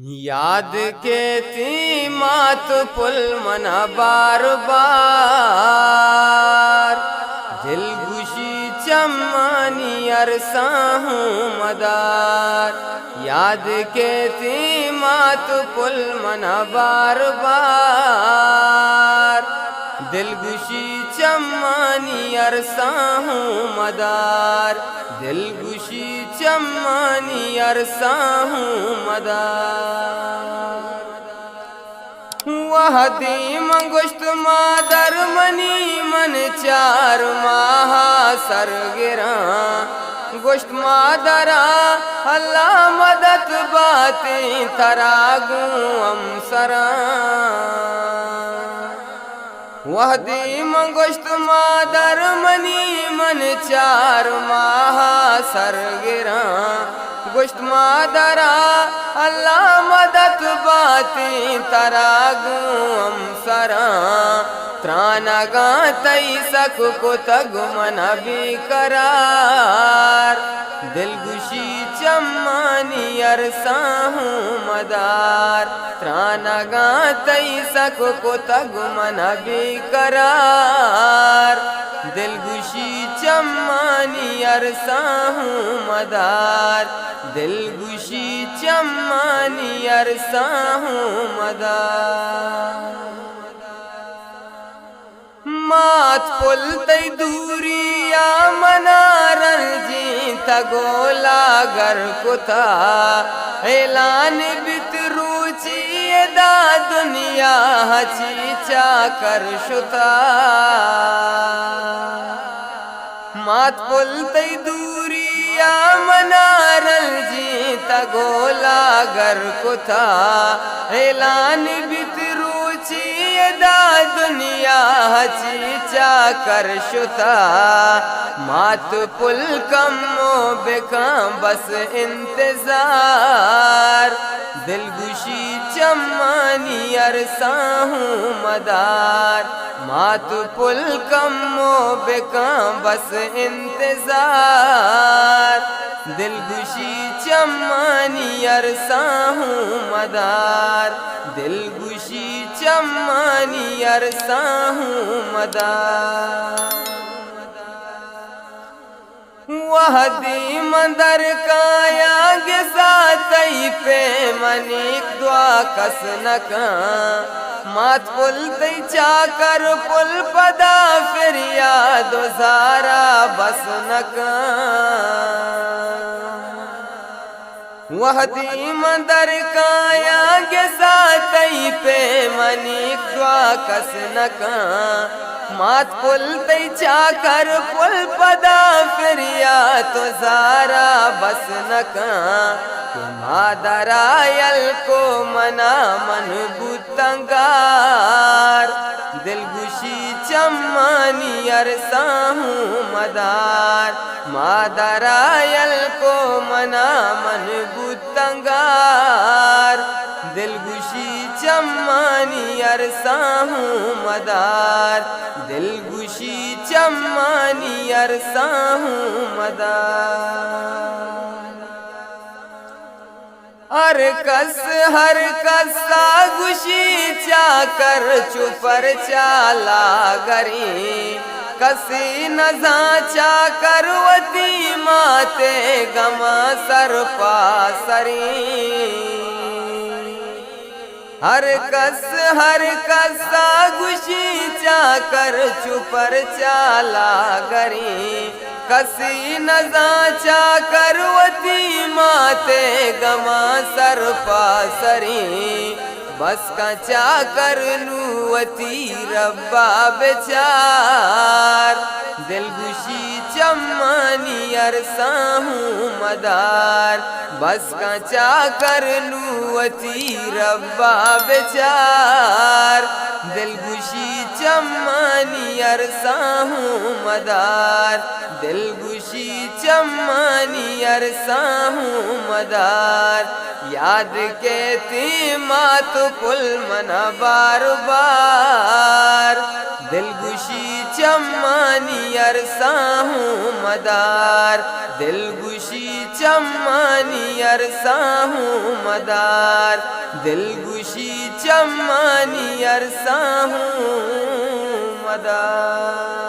याद के ती मात पुल मना बार बार दिल गुशी चम्मानी अरसाहूँ मदार। याद के ती मात पुल मना बार बार दिल गुशी चम्मानी अरसाहूँ मदार। दिल गुशी चम्मानी अरसाहूँ मदार। वह दीम गुश्त मादर मनी मन चार माह सर गिरा गुश्त मादरा अल्लाह मदद बातें तरागू हम सरा। वह दीम गुश्त मादर मनी मन चार माह सर गिरा गुश्त मादरा अल्लाह मदद बातें तरागू हम सरा। त्राना गा तई सक को तग मना भी करार दिल गुशी चम्मानी अरसाहूँ मदार। त्राना गा तई सक को तग मना भी करार दिल गुशी चम्मानी अरसाहूँ मदार। दिल गुशी चम्मानी अरसाहूँ मदार। मात पुल तई दूरिया मनारन जी तगोला घर कुता ऐलान बितरूची दा दुनिया हची चाकर शुता। मात पुल तई दूरिया मनारल जी तगोला घर कुता ऐलान बितरूची दा दुनिया हची चाकर शुता। मात पुल कमो बेका बस इंतजार दिल गुशी चम्मानी अरसाहूँ मदार। मात पुल कमो बेका बस इंतजार दिल गुशी चम्मानी अरसाहूँ मदार। दिल गुशी चम्मानी अरसाहूँ मदार। वह दीम दर काया गिसा तई पे मनिक दुआ कस नका मात पुल तई चाकर पुल पदा फिर याद सारा बस नका। वह दीम दर काया गिसा तई पे मनिक दुआ कस नका मात पुल तई चाकर पुल पदा फिर या तो सारा बस नका। मादरायल को मना मन बुतंगार दिल गुशी चम्मानी अरसाहूँ मदार। मादरायल को मना मन बुतंगार दिल गुशी चम्मानी अरसाहूँ मदार। दिल गुशी चम्मानी अरसाहूँ मदार। हर कसा गुशी चाकर चुपर चाला गरी कसी नजा चाकर वती माते गमा सर पासरी। हर कसा गुशी चाकर चुपर चाला गरी कसी नजा चाकर वती माते गमा सर पासरी। बस का चाकर नुवती रब्बा बेचार दिल गुशी चम्मानी अरसाहूँ मदार। बस का चाकर नुवती रब्बा बेचार दिल गुशी चम्मानी अरसाहूँ मदार। दिल गुशी चम्मानी अरसाहूँ मदार। याद के ती मात पुल मना बार बार दिल गुशी चम्मानी अरसाहूँ मदार। दिल गुशी चम्मानी अरसा हूँ मदार, दिलगुशी चम्मानी अरसा हूँ मदार।